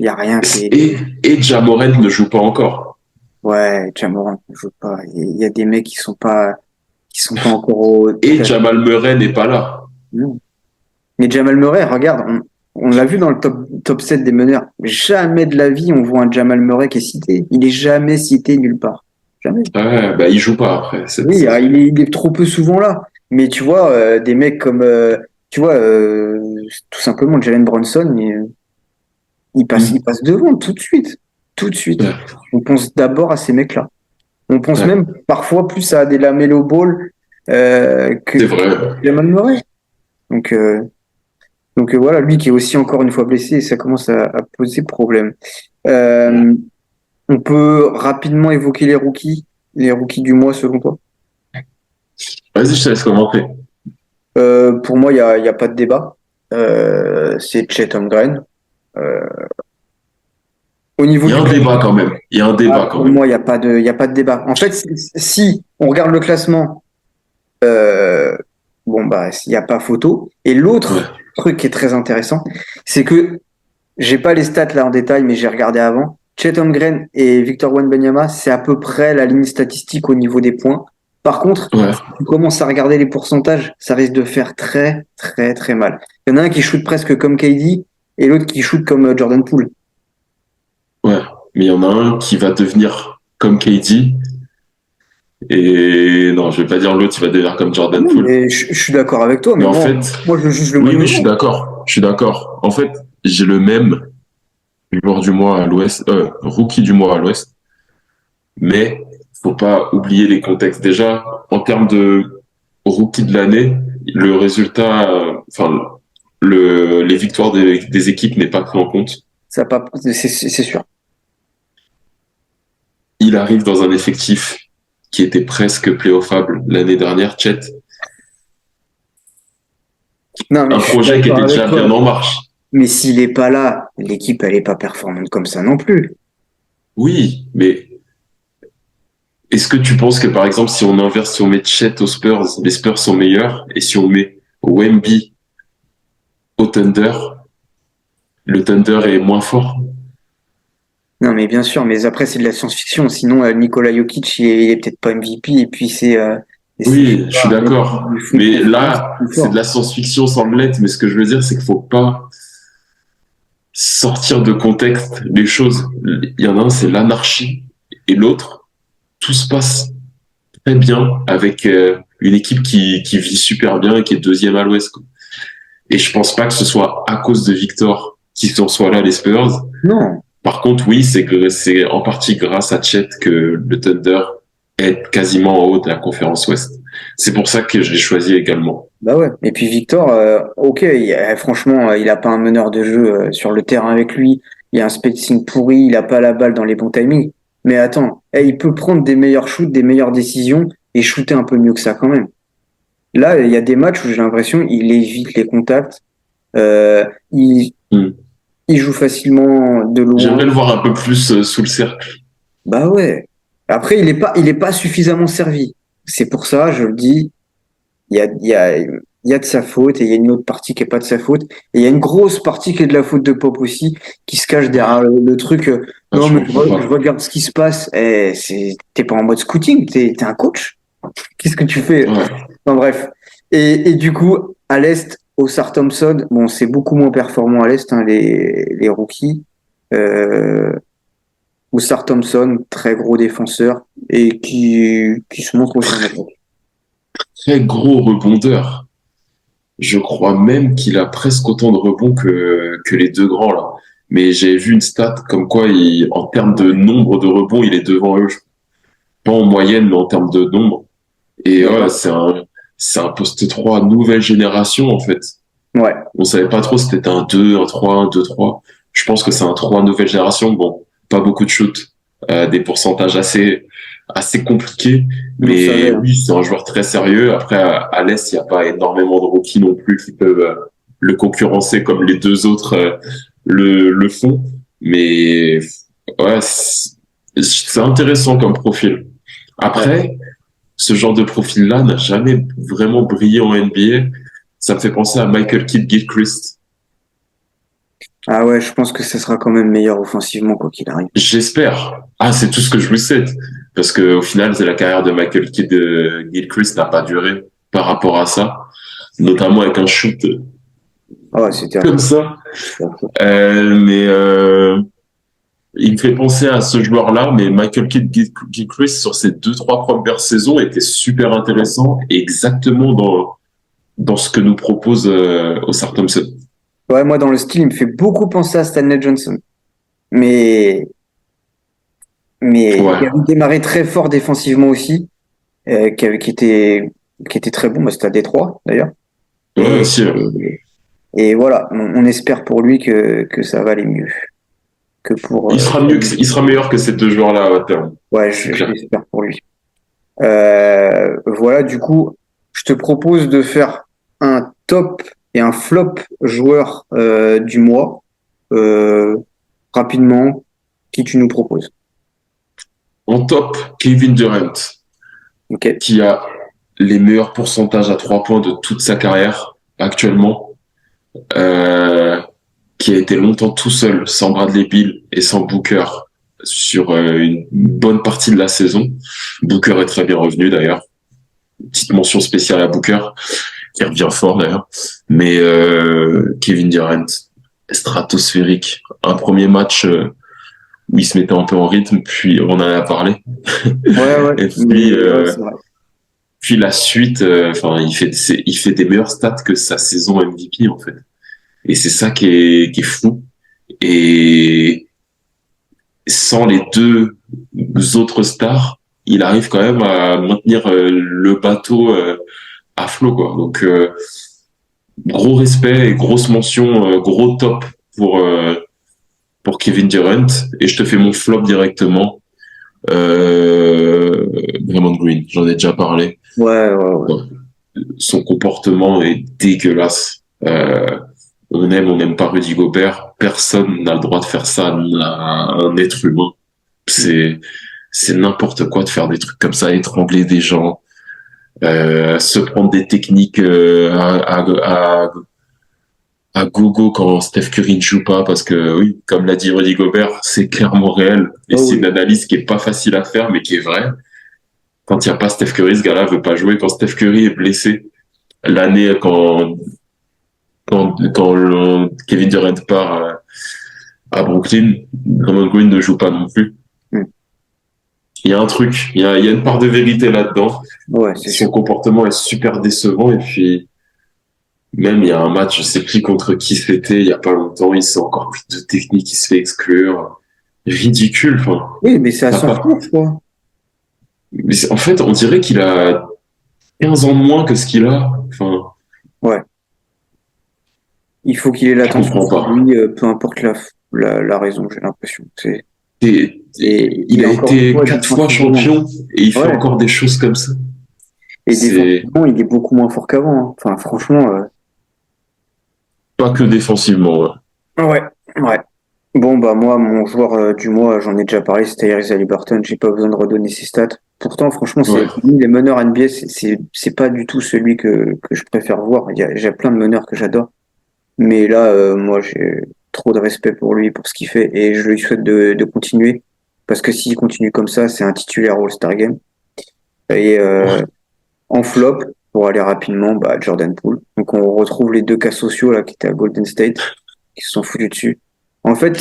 il y a rien qui est. et Ja Morant ne joue pas encore. Ouais, Jamoran ne joue pas. Il y a des mecs qui sont pas encore tout Et à fait. Jamal Murray n'est pas là. Non. Mais Jamal Murray, regarde, on l'a vu dans le top 7 des meneurs. Jamais de la vie on voit un Jamal Murray qui est cité. Il est jamais cité nulle part. Jamais. Ouais, bah, il joue pas après cette Oui, saison. il est trop peu souvent là. Mais tu vois, des mecs comme, tu vois, tout simplement Jalen Brunson, il passe devant tout de suite. Tout de suite. Ouais, On pense d'abord à ces mecs-là. On pense ouais, même parfois plus à des Lamelo Ball c'est que vrai. Jamal Murray. Donc, euh, voilà, lui qui est aussi encore une fois blessé, et ça commence à poser problème. Euh, on peut rapidement évoquer les rookies du mois selon toi. Vas-y, je te laisse commenter. Pour moi, il y a pas de débat. C'est Chet Holmgren. Euh, Au niveau Il y a du un classement, débat quand même. Il y a un débat quand pour même. moi, il y a pas de débat. En fait, si on regarde le classement, euh, bon bah, il n'y a pas photo. Et Ouais, l'autre truc qui est très intéressant, c'est que j'ai pas les stats là en détail, mais j'ai regardé avant. Chet Holmgren et Victor Wembanyama, c'est à peu près la ligne statistique au niveau des points. Par contre, ouais, si tu commences à regarder les pourcentages, ça risque de faire très, très, très mal. Il y en a un qui shoot presque comme KD et l'autre qui shoot comme Jordan Poole. ouais. Mais il y en a un qui va devenir comme KD. Et non, je vais pas dire l'autre, il va devenir comme Ah Jordan non, Poole. mais je suis d'accord avec toi, Mais mais en bon, fait, moi je juge le mois oui, de oui, je suis novembre. d'accord. Je suis d'accord. En fait, j'ai le même joueur du mois à l'Ouest, rookie du mois à l'Ouest. Mais faut pas oublier les contextes. Déjà, en termes de rookie de l'année, le résultat, les victoires des équipes n'est pas pris en compte. Ça pas, c'est sûr. Il arrive dans un effectif qui était presque playoffable l'année dernière, Chet. Non, mais Un je suis projet qui d'accord était avec déjà bien toi. en marche. Mais s'il est pas là, l'équipe elle est pas performante comme ça non plus. Oui, mais est-ce que tu penses que, par exemple, si on inverse, si on met Chet aux Spurs, les Spurs sont meilleurs, et si on met Wemby au Thunder, le Thunder est moins fort? Non, mais bien sûr, mais après, c'est de la science-fiction. Sinon, Nikola Jokic, il est peut-être pas MVP, et puis c'est, je sais Oui, je suis pas, un mec d'accord. qui fait une Mais conférence là, plus c'est de fort. la science-fiction sans l'être, mais ce que je veux dire, c'est qu'il faut pas sortir de contexte les choses. Il y en a un, c'est l'anarchie, et l'autre, tout se passe très bien avec une équipe qui vit super bien et qui est deuxième à l'Ouest, quoi. Et je pense pas que ce soit à cause de Victor qu'ils en soient là, les Spurs. Non, Par contre, oui, c'est en partie grâce à Chet que le Thunder est quasiment en haut de la conférence Ouest. C'est pour ça que je l'ai choisi également. bah ouais. Et puis Victor, ok, franchement, il a pas un meneur de jeu sur le terrain avec lui. Il a un spacing pourri, il a pas la balle dans les bons timings. Mais attends, il peut prendre des meilleurs shoots, des meilleures décisions et shooter un peu mieux que ça quand même. Là, il y a des matchs où j'ai l'impression il évite les contacts, euh, il, Hmm. il joue facilement de loin. J'aimerais le voir un peu plus sous le cercle. Bah ouais. Après, il est pas suffisamment servi. C'est pour ça, je le dis, il y a de sa faute et il y a une autre partie qui est pas de sa faute. Et il y a une grosse partie qui est de la faute de Pop aussi, qui se cache derrière le truc. Ah, Non, je mais comprends je pas. regarde ce qui se passe. T'es pas en mode scouting, t'es un coach. Qu'est-ce que tu fais? Ouais. Enfin bref. Et du coup, à l'Est, Osar Thompson, bon, c'est beaucoup moins performant à l'Est, hein, les rookies. Euh, Osar Thompson, très gros défenseur et qui se montre aussi en Très, attaque. très gros rebondeur. Je crois même qu'il a presque autant de rebonds que les deux grands là. Mais j'ai vu une stat comme quoi, en termes de nombre de rebonds, il est devant eux. Pas en moyenne, mais en termes de nombre. Et Mais ouais, ouais, c'est un poste 3 nouvelle génération en fait. ouais, On savait pas trop si c'était un 2 un 3 un 2 trois. Je pense que c'est un 3 nouvelle génération. Bon, pas beaucoup de shoot, des pourcentages assez compliqués. on savait, Mais hein. oui, c'est un joueur très sérieux. Après, à l'Est, il n'y a pas énormément de rookies non plus qui peuvent le concurrencer comme les deux autres le font. Mais ouais, c'est intéressant comme profil. Ouais. Après, ce genre de profil-là n'a jamais vraiment brillé en NBA. Ça me fait penser à Michael Kidd-Gilchrist. Ah ouais, je pense que ce sera quand même meilleur offensivement, quoi qu'il arrive. J'espère. Ah, c'est tout ce que je vous souhaite. Parce que au final, c'est la carrière de Michael Kidd-Gilchrist n'a pas duré par rapport à ça, notamment avec un shoot Ah, c'était comme affreux. ça. C'était affreux. Mais il me fait penser à ce joueur-là, mais Michael Kidd-Gilchrist sur ses deux, trois premières saisons était super intéressant et exactement dans ce que nous propose Osar Thompson. Ouais, moi, dans le style, il me fait beaucoup penser à Stanley Johnson. Mais, mais Ouais. il avait démarré très fort défensivement aussi, qui était très bon, bah, c'était à Détroit, d'ailleurs. Ouais, Et, aussi. et voilà, on espère pour lui que ça va aller mieux que pour, Il sera meilleur que ces deux joueurs-là à terme. ouais, C'est je clair. l'espère pour lui. Voilà, du coup, je te propose de faire un top et un flop joueur du mois. Euh, rapidement, qui tu nous proposes? En top, Kevin Durant, Ok. qui a les meilleurs pourcentages à 3 points de toute sa carrière actuellement, euh, qui a été longtemps tout seul, sans Bradley Beal et sans Booker sur une bonne partie de la saison. Booker est très bien revenu d'ailleurs. Petite mention spéciale à Booker, qui revient fort d'ailleurs. Mais Kevin Durant, stratosphérique. Un premier match où il se mettait un peu en rythme, puis on en a parlé. Ouais, ouais, Et mais puis, ouais, c'est vrai. puis la suite, enfin, il fait des meilleurs stats que sa saison MVP en fait. Et c'est ça qui est fou. Et sans les deux autres stars, il arrive quand même à maintenir le bateau à flot quoi. Donc gros respect et grosse mention, gros top pour euh, pour Kevin Durant. Et je te fais mon flop directement. Draymond Green, j'en ai déjà parlé. Ouais, ouais, ouais. Ouais. Son comportement est dégueulasse. On n'aime pas Rudy Gobert. Personne n'a le droit de faire ça à un être humain. C'est, c'est n'importe quoi de faire des trucs comme ça, étrangler des gens, se prendre des techniques à gogo quand Steph Curry ne joue pas parce que oui, comme l'a dit Rudy Gobert, c'est clairement réel et Oh c'est une oui. analyse qui est pas facile à faire mais qui est vraie. Quand il y a pas Steph Curry, ce gars-là veut pas jouer. Quand Steph Curry est blessé, l'année quand Kevin Durant part à Brooklyn, Draymond Green ne joue pas non plus. Hmm. Il y a un truc, il y a une part de vérité là-dedans. Ouais, c'est Son sûr. comportement est super décevant et puis même il y a un match, je sais plus contre qui c'était, il y a pas longtemps, il s'est encore pris de technique, il se fait exclure. Ridicule, enfin. Oui, mais c'est à T'as son pas... tour, je crois. Mais en fait, on dirait qu'il a 15 ans de moins que ce qu'il a. Enfin, Ouais. Il faut qu'il ait je l'attention comprends sur pas. lui, peu importe la raison, j'ai l'impression. Et Il a encore une été fois, 4 fois défensivement. champion et il fait Ouais. encore des choses comme ça. Et C'est défensivement, il est beaucoup moins fort qu'avant, hein. Enfin, franchement, pas que défensivement. Ouais. ouais, ouais. Bon, bah, moi, mon joueur du mois, j'en ai déjà parlé, c'était Tyrese Haliburton. J'ai pas besoin de redonner ses stats. Pourtant, franchement, Ouais. les meneurs NBA, c'est pas du tout celui que je préfère voir. J'ai plein de meneurs que j'adore. Mais là, moi, j'ai trop de respect pour lui, pour ce qu'il fait, et je lui souhaite de continuer. Parce que s'il continue comme ça, c'est un titulaire All-Star Game. Et en flop, pour aller rapidement, bah, Jordan Poole. Donc on retrouve les deux cas sociaux là qui étaient à Golden State, qui se sont foutus dessus. En fait,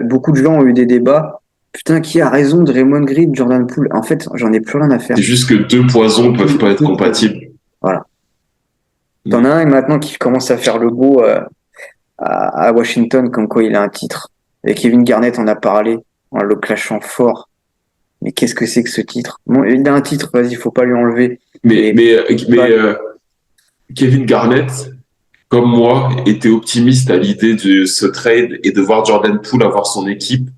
beaucoup de gens ont eu des débats. Putain, qui a raison de Raymond Green, Jordan Poole? En fait, j'en ai plus rien à faire. C'est juste que deux poisons peuvent pas être compatibles. Voilà. T'en as un maintenant qui commence à faire le beau à Washington, comme quoi il a un titre. Et Kevin Garnett en a parlé en le clashant fort. Mais qu'est-ce que c'est que ce titre? Bon, il a un titre, vas-y, faut pas lui enlever. Mais, Mais mais, pas- mais Kevin Garnett, comme moi, était optimiste à l'idée de ce trade et de voir Jordan Poole avoir son équipe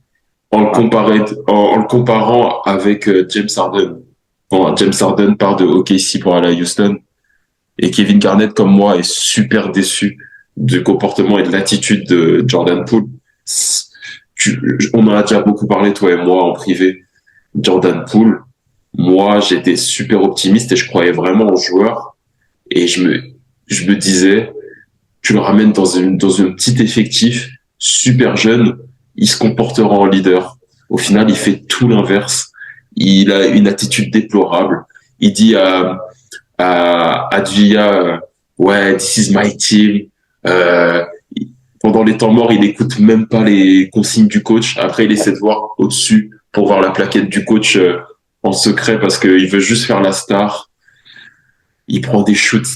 en le comparant avec James Harden. Quand James Harden part de OKC pour aller à Houston. Et Kevin Garnett, comme moi, est super déçu du comportement et de l'attitude de Jordan Poole. On en a déjà beaucoup parlé, toi et moi, en privé. Jordan Poole, moi, j'étais super optimiste et je croyais vraiment au joueur. Et je me disais, tu le ramènes dans un petit effectif, super jeune, il se comportera en leader. Au final, il fait tout l'inverse. Il a une attitude déplorable. Il dit à Gia, ouais, this is my team. Euh, Pendant les temps morts, il écoute même pas les consignes du coach. Après, il essaie de voir au-dessus pour voir la plaquette du coach en secret parce qu'il veut juste faire la star. Il prend des shoots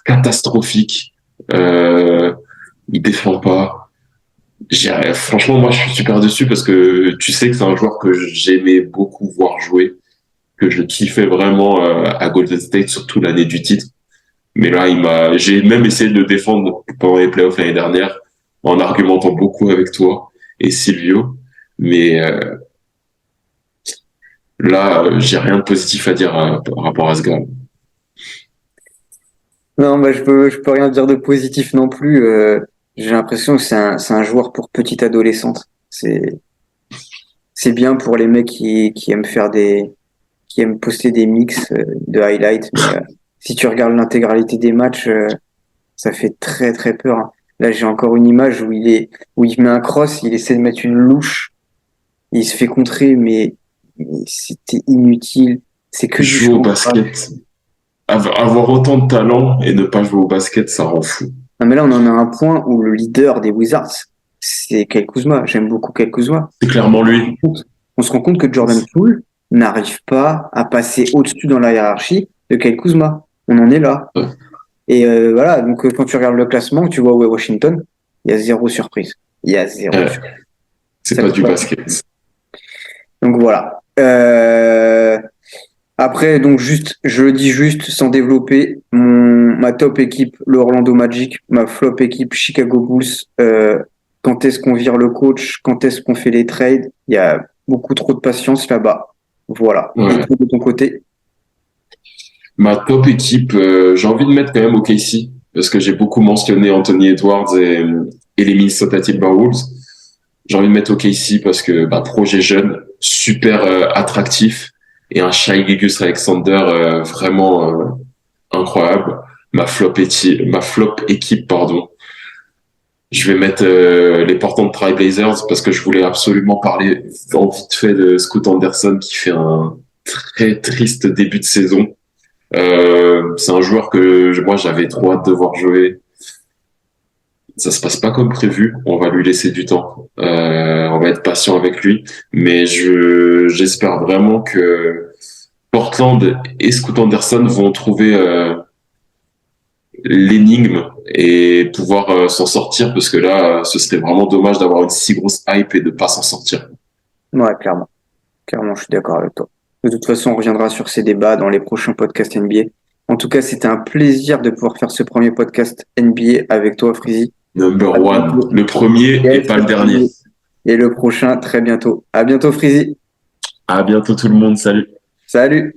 catastrophiques. Euh, il défend pas. Franchement, moi, je suis super dessus parce que tu sais que c'est un joueur que j'aimais beaucoup voir jouer, que je kiffais vraiment à Golden State, surtout l'année du titre. Mais là, j'ai même essayé de le défendre pendant les playoffs l'année dernière en argumentant beaucoup avec toi et Silvio. Mais là, j'ai rien de positif à dire par rapport à ce gars. Non, bah, je peux rien dire de positif non plus. J'ai l'impression que c'est un joueur pour petite adolescente. C'est bien pour les mecs qui aiment qui aiment poster des mix de highlights. Mais si tu regardes l'intégralité des matchs, ça fait très très peur, hein. Là, j'ai encore une image où il met un cross, il essaie de mettre une louche, il se fait contrer, mais c'était inutile. C'est que du Jouer au show. basket, avoir autant de talent et ne pas jouer au basket, ça rend fou. Non, mais là, on en a un point où le leader des Wizards, c'est Kyle Kuzma. J'aime beaucoup Kyle Kuzma. C'est clairement lui. On se rend compte que Jordan Poole n'arrive pas à passer au-dessus dans la hiérarchie de Kyle Kuzma. On en est là. Et voilà, donc quand tu regardes le classement, tu vois où est Washington, il y a zéro surprise. Il y a zéro Euh, surprise. c'est Ça pas peut du pas. basket. Donc voilà. Après, donc juste, je le dis juste sans développer, ma top équipe, le Orlando Magic, ma flop équipe, Chicago Bulls. Quand est-ce qu'on vire le coach? Quand est-ce qu'on fait les trades? Il y a beaucoup trop de patience là-bas. Voilà. Et Ouais. toi, de ton côté? Ma top équipe, j'ai envie de mettre quand même OKC parce que j'ai beaucoup mentionné Anthony Edwards et les Minnesota Timberwolves. J'ai envie de mettre OKC parce que bah, projet jeune, super attractif et un Shai Gilgeous-Alexander vraiment incroyable. Ma flop équipe, pardon. Je vais mettre les Portland Trail Blazers parce que je voulais absolument parler en vite fait de Scoot Anderson qui fait un très triste début de saison. C'est un joueur que moi j'avais trop hâte de voir jouer. Ça se passe pas comme prévu. On va lui laisser du temps. On va être patient avec lui, mais j'espère vraiment que Portland et Scoot Anderson vont trouver l'énigme et pouvoir s'en sortir parce que là, ce serait vraiment dommage d'avoir une si grosse hype et de pas s'en sortir. Ouais, clairement. Clairement, je suis d'accord avec toi. De toute façon, on reviendra sur ces débats dans les prochains podcasts NBA. En tout cas, c'était un plaisir de pouvoir faire ce premier podcast NBA avec toi, Frizy. Number À one, bientôt. le premier et Yes, pas le le dernier. premier. Et le prochain, très bientôt. À bientôt, Frizy. À bientôt tout le monde, salut. Salut.